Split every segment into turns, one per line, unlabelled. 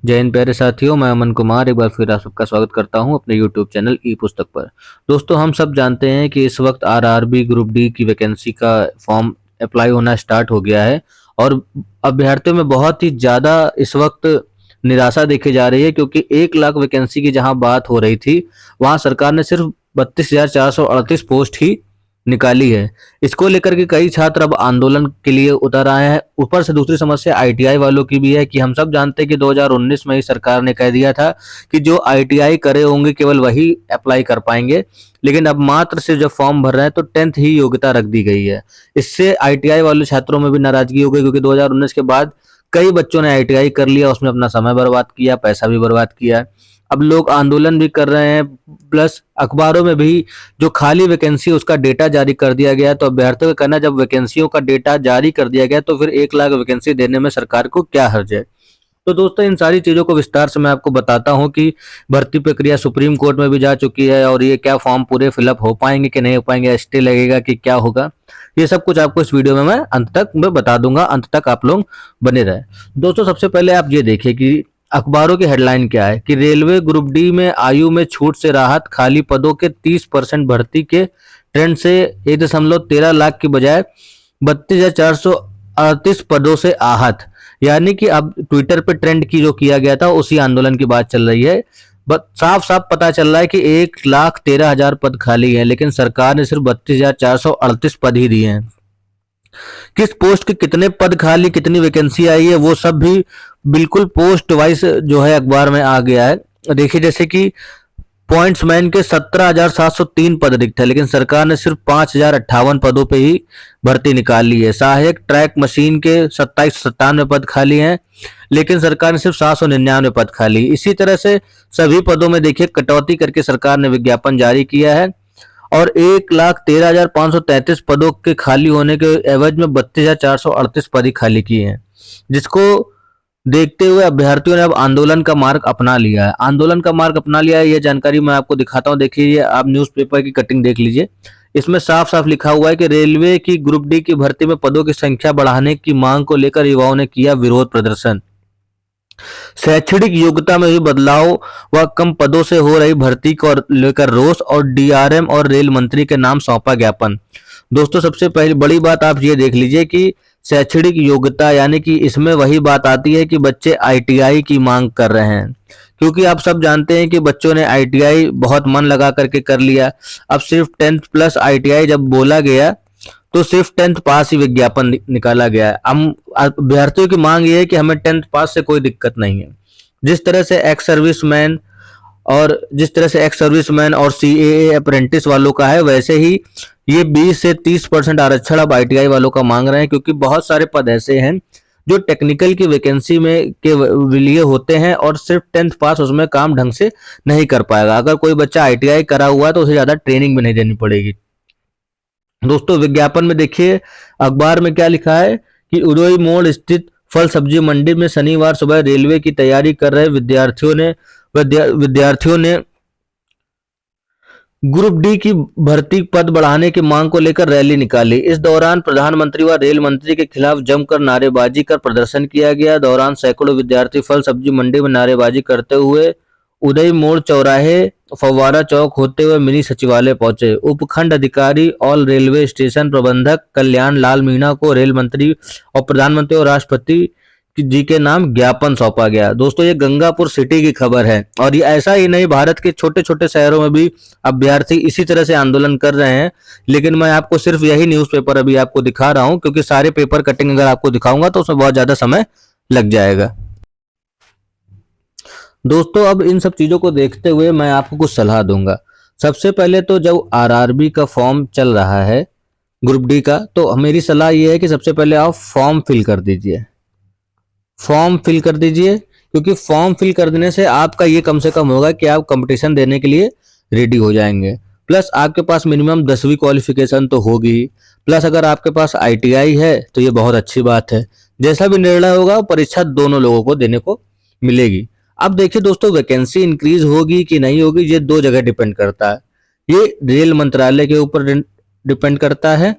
जय हिंद प्यारे साथियों, मैं अमन कुमार एक बार फिर आप सबका स्वागत करता हूं अपने यूट्यूब चैनल ई पुस्तक पर। दोस्तों, हम सब जानते हैं कि इस वक्त आरआरबी ग्रुप डी की वैकेंसी का फॉर्म अप्लाई होना स्टार्ट हो गया है और अभ्यर्थियों में बहुत ही ज़्यादा इस वक्त निराशा देखी जा रही है, क्योंकि 1 लाख वैकेंसी की जहां बात हो रही थी, वहां सरकार ने सिर्फ 32,438 पोस्ट ही निकाली है। इसको लेकर के कई छात्र अब आंदोलन के लिए उतर आए हैं। ऊपर से दूसरी समस्या आईटीआई वालों की भी है कि हम सब जानते हैं कि 2019 में ही सरकार ने कह दिया था कि जो आईटीआई करे होंगे केवल वही अप्लाई कर पाएंगे, लेकिन अब मात्र से जब फॉर्म भर रहे हैं तो 10th ही योग्यता रख दी गई है। इससे आईटीआई वाले छात्रों में भी नाराजगी हो गई, क्योंकि 2019 के बाद कई बच्चों ने आईटीआई कर लिया, उसमें अपना समय बर्बाद किया, पैसा भी बर्बाद किया। अब लोग आंदोलन भी कर रहे हैं, प्लस अखबारों में भी जो खाली वैकेंसी उसका डेटा जारी कर दिया गया। तो अभ्यर्थियों का कहना है, जब वैकेंसियों का डेटा जारी कर दिया गया तो फिर 1 लाख वैकेंसी देने में सरकार को क्या हर्ज है। तो दोस्तों, इन सारी चीजों को विस्तार से मैं आपको बताता हूं कि भर्ती प्रक्रिया सुप्रीम कोर्ट में भी जा चुकी है और ये क्या फॉर्म पूरे फिलअप हो पाएंगे कि नहीं हो पाएंगे, स्टे लगेगा कि क्या होगा। ये सब कुछ आपको इस वीडियो में मैं अंत तक मैं बता दूंगा, अंत तक आप लोग बने रहे। दोस्तों, सबसे पहले आप ये देखिए कि अखबारों की हेडलाइन क्या है कि रेलवे ग्रुप डी में आयु में छूट से राहत, खाली पदों के 30% भर्ती के ट्रेंड से 1.13 लाख की बजाय 32,438 पदों से आहत। यानी कि अब ट्विटर पे ट्रेंड की जो किया गया था उसी आंदोलन की बात चल रही है। साफ साफ पता चल रहा है कि 1,13,000 पद खाली है, लेकिन सरकार ने सिर्फ 32,438 पद ही दिए हैं। किस पोस्ट के कितने पद खाली, कितनी वैकेंसी आई है, वो सब भी बिल्कुल पोस्ट वाइज जो है अखबार में आ गया है। देखिए, जैसे कि पॉइंट्समैन के 17,703 पद रिक्त है, लेकिन सरकार ने सिर्फ 5,058 पदों पे ही भर्ती निकाल ली है। सहायक ट्रैक मशीन के 2797 पद खाली हैं, लेकिन सरकार ने सिर्फ 799 पद खाली। इसी तरह से सभी पदों में देखिए कटौती करके सरकार ने विज्ञापन जारी किया है और 1,13,533 पदों के खाली होने के एवज में 32,438 पद ही खाली किए हैं, जिसको देखते हुए अभ्यर्थियों ने अब आंदोलन का मार्ग अपना लिया है। आंदोलन का मार्ग अपना लिया है, ये जानकारी मैं आपको दिखाता हूँ। देखिए, आप न्यूज़पेपर की कटिंग देख लीजिए। इसमें साफ साफ लिखा हुआ है कि रेलवे की ग्रुप डी की भर्ती में पदों की संख्या बढ़ाने की मांग को लेकर युवाओं ने किया विरोध प्रदर्शन। शैक्षणिक योग्यता में भी बदलाव व कम पदों से हो रही भर्ती को लेकर रोष और डीआरएम और रेल मंत्री के नाम सौंपा ज्ञापन। दोस्तों, सबसे पहली बड़ी बात आप ये देख लीजिए कि शैक्षणिक योग्यता, यानी कि इसमें वही बात आती है कि बच्चे आईटीआई की मांग कर रहे हैं, क्योंकि आप सब जानते हैं कि बच्चों ने आईटीआई बहुत मन लगा करके कर लिया। अब सिर्फ 10th प्लस आईटीआई जब बोला गया तो सिर्फ 10th पास ही विज्ञापन निकाला गया है। हम अभ्यर्थियों की मांग ये है कि हमें 10th पास से कोई दिक्कत नहीं है। जिस तरह से एक्स सर्विसमैन और सीएए अप्रेंटिस वालों का है, वैसे ही ये 20 से 30% आरक्षण अब आईटीआई वालों का मांग रहे हैं, क्योंकि बहुत सारे पद ऐसे हैं जो टेक्निकल की वैकेंसी में के लिए होते हैं और सिर्फ 10th पास उसमें काम ढंग से नहीं कर पाएगा। अगर कोई बच्चा आईटीआई करा हुआ है तो उसे ज्यादा ट्रेनिंग भी नहीं देनी पड़ेगी। दोस्तों, विज्ञापन में देखिए अखबार में क्या लिखा है कि उड़ोई मोड़ स्थित फल सब्जी मंडी में शनिवार सुबह रेलवे की तैयारी कर रहे विद्यार्थियों ने ग्रुप डी की भर्ती पद बढ़ाने की मांग को लेकर रैली निकाली। इस दौरान प्रधानमंत्री व रेल मंत्री के खिलाफ जमकर नारेबाजी कर प्रदर्शन किया गया। दौरान सैकड़ों विद्यार्थी फल सब्जी मंडी में नारेबाजी करते हुए उदय मोड़ चौराहे, फव्वारा चौक होते हुए मिनी सचिवालय पहुंचे। उपखंड अधिकारी और रेलवे स्टेशन प्रबंधक कल्याण लाल मीणा को रेल मंत्री और प्रधानमंत्री और राष्ट्रपति जी के नाम ज्ञापन सौंपा गया। दोस्तों, ये गंगापुर सिटी की खबर है और ये ऐसा ही नहीं, भारत के छोटे छोटे शहरों में भी अभ्यर्थी इसी तरह से आंदोलन कर रहे हैं। लेकिन मैं आपको सिर्फ यही न्यूज़पेपर अभी आपको दिखा रहा हूं, क्योंकि सारे पेपर कटिंग अगर आपको दिखाऊंगा तो उसमें बहुत ज्यादा समय लग जाएगा। दोस्तों, अब इन सब चीजों को देखते हुए मैं आपको कुछ सलाह दूंगा। सबसे पहले तो जब आरआरबी का फॉर्म चल रहा है ग्रुप डी का, तो मेरी सलाह यह है कि सबसे पहले आप फॉर्म फिल कर दीजिए। फॉर्म फिल कर दीजिए, क्योंकि फॉर्म फिल कर देने से आपका ये कम से कम होगा कि आप कंपटीशन देने के लिए रेडी हो जाएंगे। प्लस आपके पास मिनिमम 10वीं क्वालिफिकेशन तो होगी, प्लस अगर आपके पास आईटीआई है तो ये बहुत अच्छी बात है। जैसा भी निर्णय होगा, परीक्षा दोनों लोगों को देने को मिलेगी। अब देखिए दोस्तों, वैकेंसी इंक्रीज होगी कि नहीं होगी, ये दो जगह डिपेंड करता है। ये रेल मंत्रालय के ऊपर डिपेंड करता है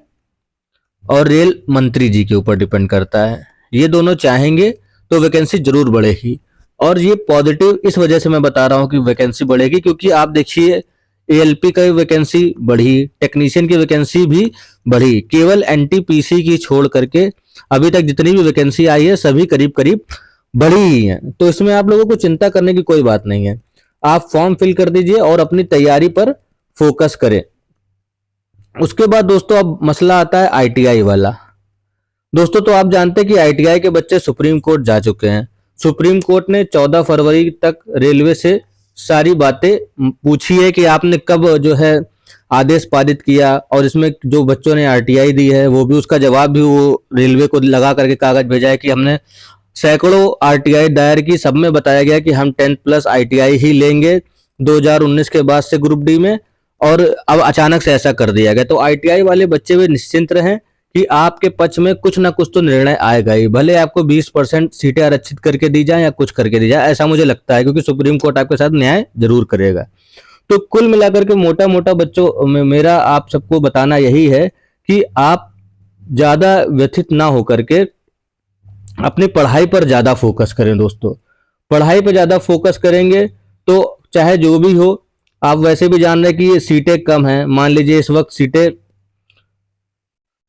और रेल मंत्री जी के ऊपर डिपेंड करता है। ये दोनों चाहेंगे तो वैकेंसी जरूर बढ़ेगी। और ये पॉजिटिव इस वजह से मैं बता रहा हूँ कि वैकेंसी बढ़ेगी, क्योंकि आप देखिए एएलपी का वैकेंसी बढ़ी, टेक्नीशियन की वैकेंसी भी बढ़ी, केवल एनटीपीसी की छोड़ करके अभी तक जितनी भी वैकेंसी आई है सभी करीब करीब बढ़ी ही है। तो इसमें आप लोगों को चिंता करने की कोई बात नहीं है। आप फॉर्म फिल कर दीजिए और अपनी तैयारी पर फोकस करें। उसके बाद दोस्तों अब मसला आता है आईटीआई वाला। दोस्तों तो आप जानते हैं कि आईटीआई के बच्चे सुप्रीम कोर्ट जा चुके हैं। सुप्रीम कोर्ट ने 14 फरवरी तक रेलवे से सारी बातें पूछी है कि आपने कब जो है आदेश पारित किया, और इसमें जो बच्चों ने आरटीआई दी है वो भी, उसका जवाब भी वो रेलवे को लगा करके कागज भेजा है कि हमने सैकड़ों आरटीआई दायर की, सब में बताया गया कि हम 10+ आईटीआई ही लेंगे 2019 के बाद से ग्रुप डी में, और अब अचानक से ऐसा कर दिया गया। तो आईटीआई वाले बच्चे भी निश्चिंत रहें कि आपके पक्ष में कुछ ना कुछ तो निर्णय आएगा ही, भले आपको 20% सीटें आरक्षित करके दी जाए या कुछ करके दी जाए, ऐसा मुझे लगता है, क्योंकि सुप्रीम कोर्ट आपके साथ न्याय जरूर करेगा। तो कुल मिलाकर के मोटा मोटा बच्चों मेरा आप सबको बताना यही है कि आप ज्यादा व्यथित ना होकर के अपनी पढ़ाई पर ज्यादा फोकस करें। दोस्तों पढ़ाई पर ज्यादा फोकस करेंगे तो चाहे जो भी हो, आप वैसे भी जान रहे हैं कि ये सीटें कम हैं। मान लीजिए इस वक्त सीटें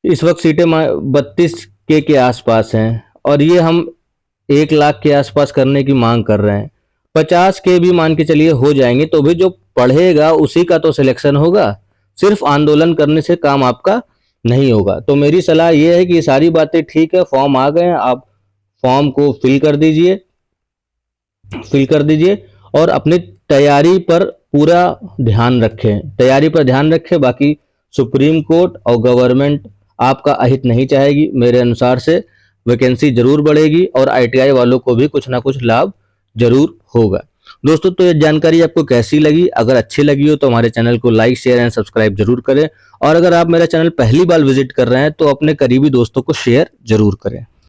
32 के आसपास हैं, और ये हम 1 लाख के आसपास करने की मांग कर रहे हैं। 50 के भी मान के चलिए हो जाएंगे, तो भी जो पढ़ेगा उसी का तो सिलेक्शन होगा। सिर्फ आंदोलन करने से काम आपका नहीं होगा। तो मेरी सलाह ये है कि ये सारी बातें ठीक है, फॉर्म आ गए हैं, आप फॉर्म को फिल कर दीजिए और अपनी तैयारी पर पूरा ध्यान रखें। बाकी सुप्रीम कोर्ट और गवर्नमेंट आपका अहित नहीं चाहेगी। मेरे अनुसार से वैकेंसी जरूर बढ़ेगी और आईटीआई वालों को भी कुछ ना कुछ लाभ जरूर होगा। दोस्तों तो ये जानकारी आपको कैसी लगी? अगर अच्छी लगी हो तो हमारे चैनल को लाइक, शेयर एंड सब्सक्राइब जरूर करें, और अगर आप मेरा चैनल पहली बार विजिट कर रहे हैं तो अपने करीबी दोस्तों को शेयर जरूर करें।